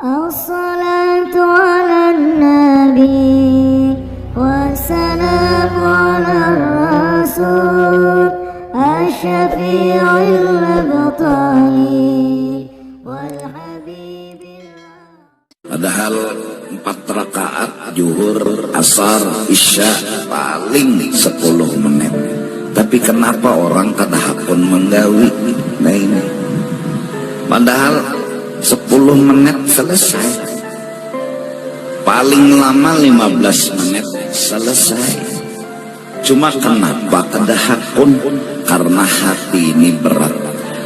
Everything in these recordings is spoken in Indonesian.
الصلاة على النبي والسلام على الرسول الشفيع المبطل والحبيب. Padahal 4 rakaat zuhur, asar, isya paling 10 menit. Tapi kenapa orang kadahapun menggawi? Nah ini. Padahal 10 menit selesai. Paling lama 15 menit selesai. Cuma kenapa kadahapun? Karena hati ini berat.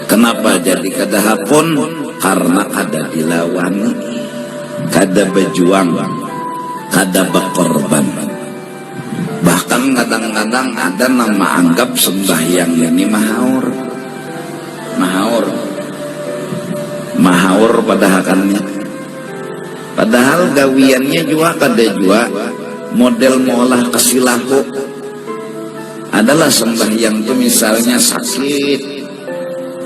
Kenapa jadi kadahapun? Karena kada dilawani, kada berjuang, kada berkorban. Bahkan kadang-kadang ada nama anggap sembahyang ini mahaur padahalnya. Padahal gawiannya juga kada juga model molah kesilahu. Adalah sembahyang itu misalnya sakit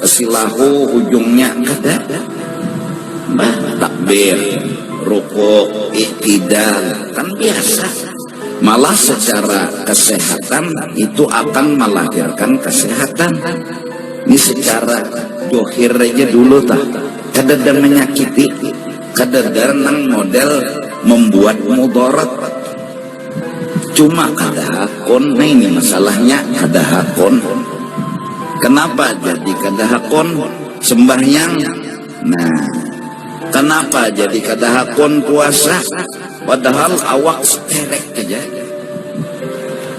kesilahu ujungnya kada takbir, rukuk, iktidal kan biasa. Malah secara kesehatan itu akan melahirkan kesehatan. Ini secara dohir aja dulu tak. Kadang menyakiti, kadang model membuat mudarat. Cuma kadahakon, nah ini masalahnya kadahakon. Kenapa jadi kadahakon sembahyang? Nah, kenapa jadi kadahakon puasa? Padahal awak seterek aja.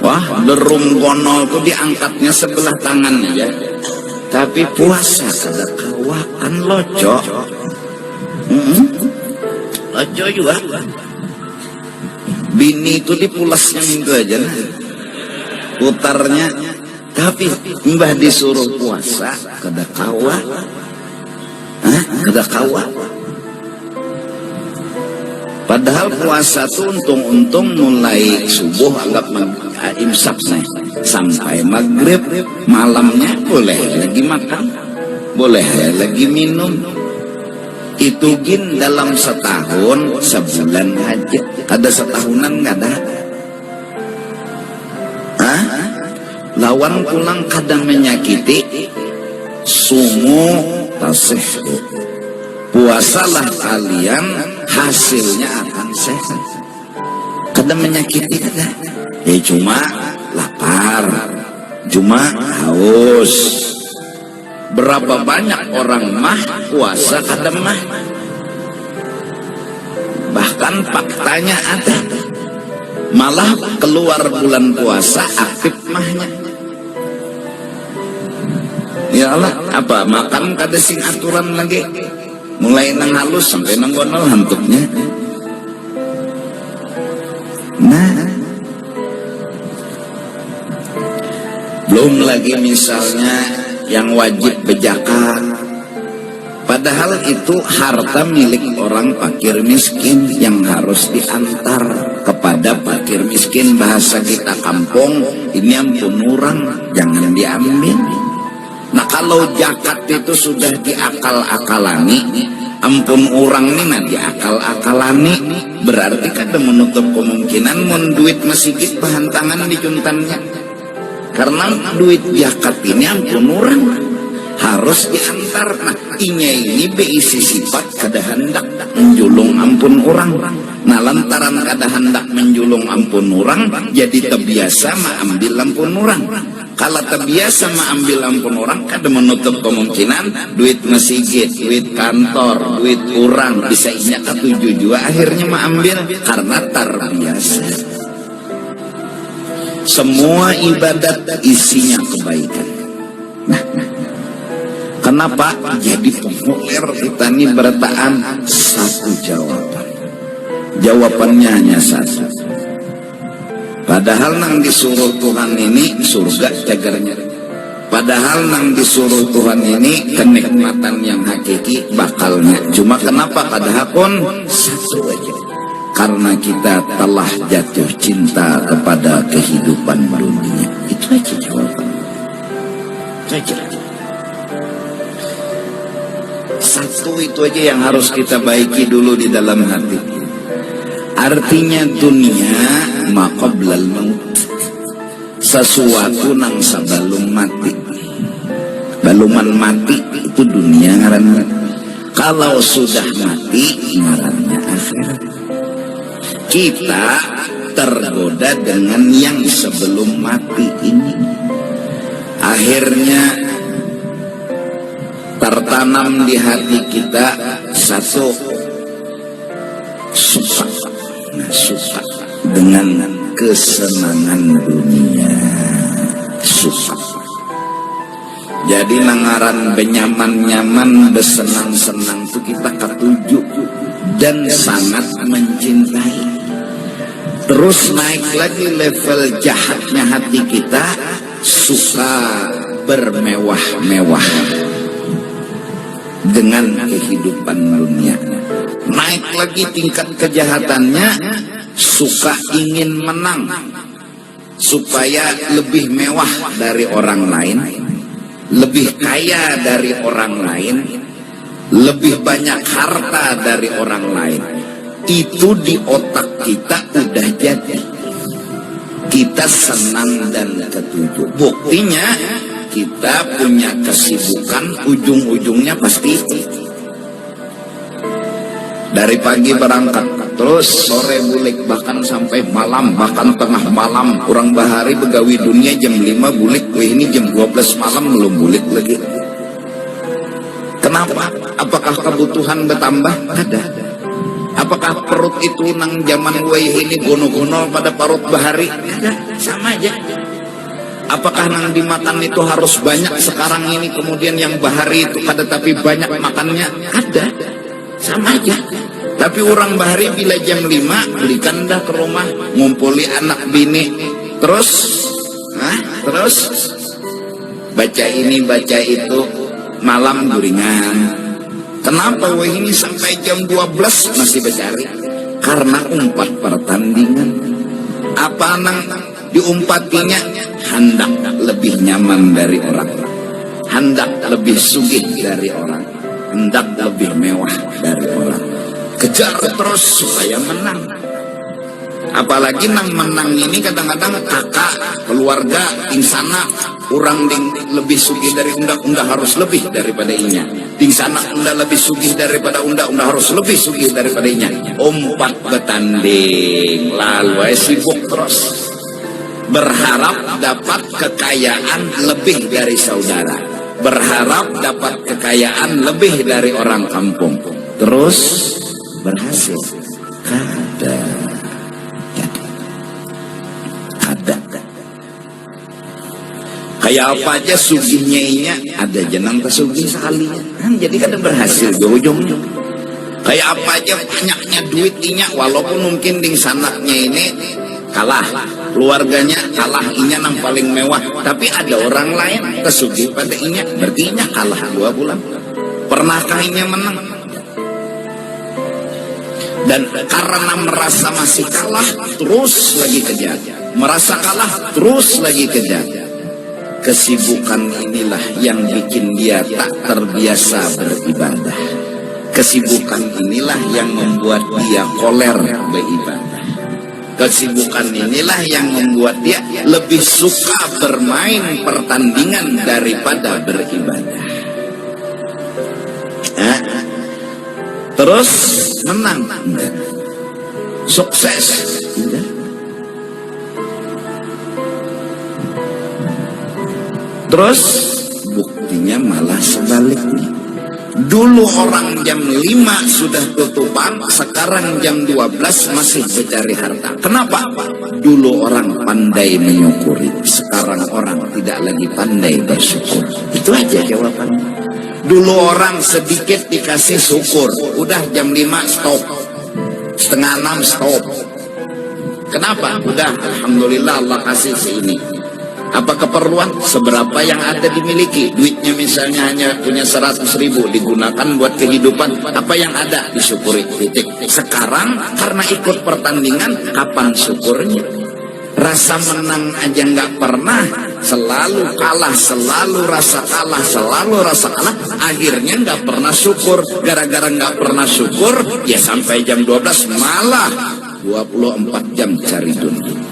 Wah, derum kono itu diangkatnya sebelah tangan aja. Tapi puasa kada kawakan loco. Loco juga. Bini itu dipulasnya minggu aja nah. Putarnya. Tapi mbah disuruh puasa kada kawa. Kada kawa. Padahal puasa tuh untung-untung mulai subuh anggap imsak sampai maghrib, malamnya boleh lagi makan, boleh lagi minum. Itu gin dalam setahun, sebulan aja. Ada setahunan nggak ada? Lawan pulang kadang menyakiti, sumu tasih. Puasalah kalian, hasilnya akan sehat. Kadang menyakiti kada. Ya cuma lapar, cuma haus. Berapa banyak orang mah puasa kada mah. Bahkan faktanya ada. Malah keluar bulan puasa aktif mahnya. Ya Allah, apa makan kada sing aturan lagi. Mulai nang halus sampai nang gonol hantuknya. Nah, belum lagi misalnya yang wajib berzakat. Padahal itu harta milik orang fakir miskin yang harus diantar kepada fakir miskin. Bahasa kita kampung, ini ampun orang, jangan diambil. Nah kalau zakat itu sudah diakal-akalani, ampun orang ini nah diakal-akalani, berarti kada menutup kemungkinan mun duit masjid bahan tangan dicuntannya. Karena duit zakat ini ampun orang harus diantar. Nah ini beisi sifat kada hendak menjulung ampun orang. Nah lantaran kada hendak menjulung ampun orang, jadi terbiasa mengambil ampun orang. Kalau terbiasa mengambil ampun orang, kada menutup kemungkinan duit masjid, duit kantor, duit orang bisa inya ketujuh juga akhirnya mengambil karena terbiasa. Semua ibadat isinya kebaikan. Nah, kenapa jadi populer kita ini bertaan satu jawaban? Jawabannya hanya satu. Padahal nang disuruh Tuhan ini surga cagarnya. Padahal nang disuruh Tuhan ini kenikmatan yang hakiki bakalnya. Cuma kenapa kadahapun satu aja? Karena kita telah jatuh cinta kepada kehidupan dunia. Itu aja jawabannya. Itu aja. Satu itu aja yang harus kita baiki dulu di dalam hati. Artinya dunia maqablal maut, sesuatu nang sebelum mati. Baluman mati itu dunia ngarannya. Kalau sudah mati ngarannya akhirat. Kita tergoda dengan yang sebelum mati ini. Akhirnya tertanam di hati kita satu suka. Nah, suka dengan kesenangan dunia. Suka. Jadi nangaran benyaman-nyaman, besenang-senang itu kita ketuju dan sangat mencintai. Terus naik lagi level jahatnya hati kita, suka bermewah-mewah dengan kehidupan dunia. Naik lagi tingkat kejahatannya, suka ingin menang supaya lebih mewah dari orang lain, lebih kaya dari orang lain, lebih banyak harta dari orang lain. Itu di otak kita udah jadi. Kita senang dan ketujuh. Buktinya kita punya kesibukan, ujung-ujungnya pasti itu. Dari pagi berangkat, terus sore bulik, bahkan sampai malam, bahkan tengah malam. Kurang bahari begawi dunia jam 5 bulik, ini jam 12 malam belum bulik lagi. Kenapa? Apakah kebutuhan bertambah? Ada. Apakah perut itu nang zaman ini gono-gono pada parut bahari? Ada, sama aja. Apakah nang dimakan itu harus banyak sekarang ini, kemudian yang bahari itu ada tapi banyak makannya? Ada, sama aja. Tapi orang bahari bila jam 5 belikan dah ke rumah, ngumpuli anak bini, terus baca ini baca itu, malam guringan. Kenapa ini sampai jam 12 masih bercari? Karena umpat pertandingan. Apa nang diumpatinya? Hendak lebih nyaman dari orang, hendak lebih sugih dari orang, hendak lebih mewah dari orang. Kejar terus supaya menang. Apalagi nang menang ini kadang-kadang kakak, keluarga, insana, orang ding lebih sugih dari unda harus lebih daripada inya. Ding sana unda lebih sugih daripada unda harus lebih sugih daripada inya. Umpat betanding, lalu sibuk terus. Berharap dapat kekayaan lebih dari saudara. Berharap dapat kekayaan lebih dari orang kampung. Terus berhasil. Ada. Kayak apa aja sugihnya inya, ada jenang kesugih sekali. Jadi kan berhasil di ujungnya. Kayak apa aja banyaknya duit inya, walaupun mungkin di sanaknya ini kalah, keluarganya kalah, inya nang paling mewah, tapi ada orang lain kesugih pada inya, berarti inya kalah 2 bulan. Pernahkah inya menang? Dan karena merasa masih kalah, terus lagi kejar. Merasa kalah, terus lagi kejar. Kesibukan inilah yang bikin dia tak terbiasa beribadah. Kesibukan inilah yang membuat dia koler beribadah. Kesibukan inilah yang membuat dia lebih suka bermain pertandingan daripada beribadah. Terus menang, enggak. Sukses, enggak. Terus buktinya malah sebaliknya. Dulu orang jam 5 sudah tutupan, sekarang jam 12 masih mencari harta. Kenapa? Dulu orang pandai menyukuri, sekarang orang tidak lagi pandai bersyukur. Itu aja jawabannya. Dulu orang sedikit dikasih syukur, udah jam 5 stop, setengah 6 stop. Kenapa? Udah, alhamdulillah Allah kasih seini. Apa keperluan? Seberapa yang ada dimiliki. Duitnya misalnya hanya punya 100.000, digunakan buat kehidupan. Apa yang ada disyukuri, titik. Sekarang karena ikut pertandingan, kapan syukurnya? rasa menang aja nggak pernah, selalu kalah, selalu rasa kalah, selalu rasa kalah, akhirnya nggak pernah syukur. Gara-gara nggak pernah syukur, ya sampai jam 12 malah 24 jam cari dunia.